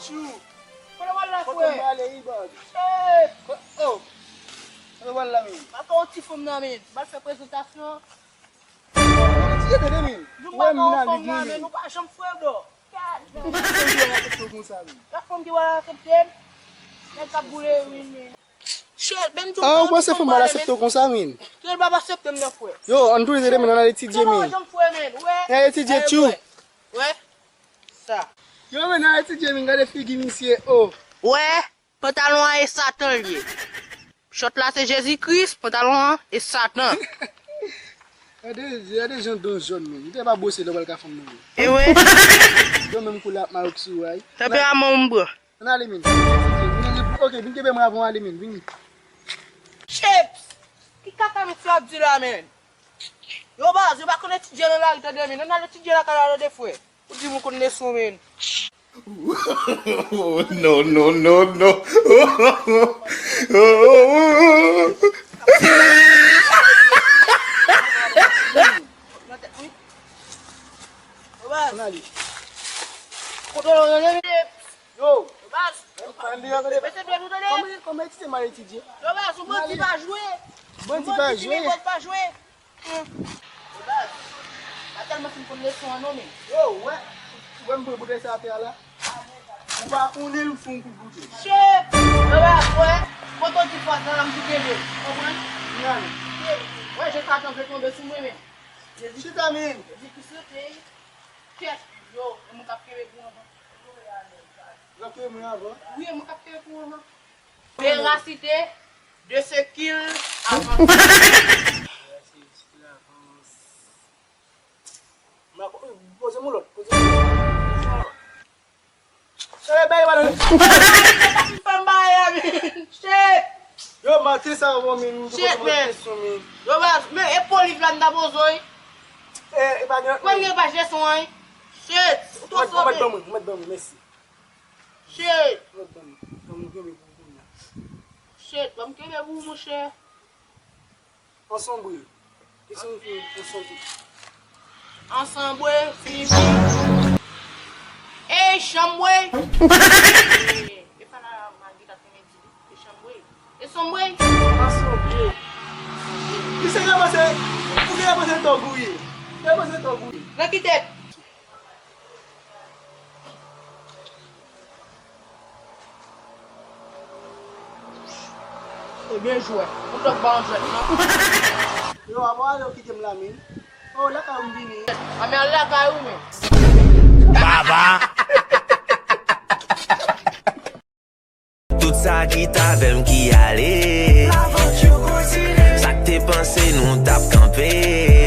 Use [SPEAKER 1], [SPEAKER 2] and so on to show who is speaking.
[SPEAKER 1] chou.
[SPEAKER 2] Kono wala
[SPEAKER 1] Koto
[SPEAKER 2] fwe.
[SPEAKER 1] mbale yi bag. Oh. Koto wala min.
[SPEAKER 2] Baka on ti fom nan men. Bal fè prezentasyon.
[SPEAKER 1] Ti yete de min.
[SPEAKER 2] Nou
[SPEAKER 1] Wè
[SPEAKER 2] baka
[SPEAKER 1] min
[SPEAKER 2] on
[SPEAKER 1] nan
[SPEAKER 2] fom
[SPEAKER 1] di
[SPEAKER 2] nan
[SPEAKER 1] gini.
[SPEAKER 2] men. Nou baka jom fwe do.
[SPEAKER 1] Min.
[SPEAKER 2] La fom ki wala septem. Nen kap boule win men. Chet, ben tou
[SPEAKER 1] Ah, wè se fè mal asepto kon sa min.
[SPEAKER 2] Kèl baba septem nan fwe.
[SPEAKER 1] Yo, an tou de min an ale ti dje
[SPEAKER 2] Koman
[SPEAKER 1] min.
[SPEAKER 2] jom fwe men. Wè.
[SPEAKER 1] Ale ti dje chou.
[SPEAKER 2] Wè. Sa.
[SPEAKER 1] Yo men ale ti dje min gade figi misye. Oh.
[SPEAKER 2] Ouais, pantalon et Satan lié. Shot là c'est Jésus-Christ, pantalon et Satan.
[SPEAKER 1] Yade jan don joun men. Yite pa bose do bal ka fam nan.
[SPEAKER 2] Et ouais,
[SPEAKER 1] Yo men kou la marok sou ay.
[SPEAKER 2] ça peut à mon bras.
[SPEAKER 1] An ale min. Ok, vin kebe mwen avon ale min. Vin.
[SPEAKER 2] Chips! Qui kaka me fait abdi là, men? Yo baz, yo ba connaître ti djela là, t'as demi. Non, ti djela kala de fouet. Ou di mou connaître son men.
[SPEAKER 3] Oh, no, no, no, no.
[SPEAKER 2] Yo baz,
[SPEAKER 1] An ale.
[SPEAKER 2] koto yo yo
[SPEAKER 1] Yo.
[SPEAKER 2] baz.
[SPEAKER 1] Pandi yo gade.
[SPEAKER 2] Mese bien nous donner.
[SPEAKER 1] Comment tu t'es mal étudié?
[SPEAKER 2] Yo baz, ou bon ti va jouer.
[SPEAKER 1] Bon ti pa jouer.
[SPEAKER 2] Bon pas jouer. Yo baz. Pas tellement fin connaître son nom men.
[SPEAKER 1] Yo, ouais. Wè mwen pou boute sa te ala. Ou pa koune l foun kou boute.
[SPEAKER 2] Chep! Yo baz, ouais. Koto ti fwa sa la mti kebe. Kompren?
[SPEAKER 1] Nan.
[SPEAKER 2] Ouais, j'ai 4 ans, je vais tomber sous moi, mais.
[SPEAKER 1] Chita min.
[SPEAKER 2] J'ai dit que c'était. Qu'est-ce que yo, mon capteur pour moi.
[SPEAKER 1] Lakwe mwen avon.
[SPEAKER 2] Oui, mon capteur pour moi. Véracité de ce qu'il avance.
[SPEAKER 1] Pose moun lot. Che, bay wala.
[SPEAKER 2] Chep!
[SPEAKER 1] Yo, mati sa wou min.
[SPEAKER 2] Shit, man. Yo, bas, mais épaule, il vient d'abord,
[SPEAKER 1] Eh, pa gen.
[SPEAKER 2] Quand il n'y a pas de son, hein? Shit! Toi, ça,
[SPEAKER 1] Mwen domi, mwen domi, mersi.
[SPEAKER 2] shit!
[SPEAKER 1] Mwen domi. Mwen domi.
[SPEAKER 2] Shit, va me quelle vous, mon cher?
[SPEAKER 1] Anson bouye. Anson tout.
[SPEAKER 2] Ensemble, fini. Eh, chambre! Et pas la magie d'après-midi. Et chambre. Et sombre!
[SPEAKER 1] Anson bouye. Ki se yon pase? Pou ki yon pase to bouye? Yon pase to bouye?
[SPEAKER 2] La qui tête? C'est bien joué. On te bat joué, non?
[SPEAKER 1] Yo, avon ale ou ki jem la min. Oh, la ka ou mbini.
[SPEAKER 2] Ah, mais là, quand même.
[SPEAKER 4] Tout ça qui t'avait qui allait. L'aventure continue. Ça que t'es pensé, nous tap campé.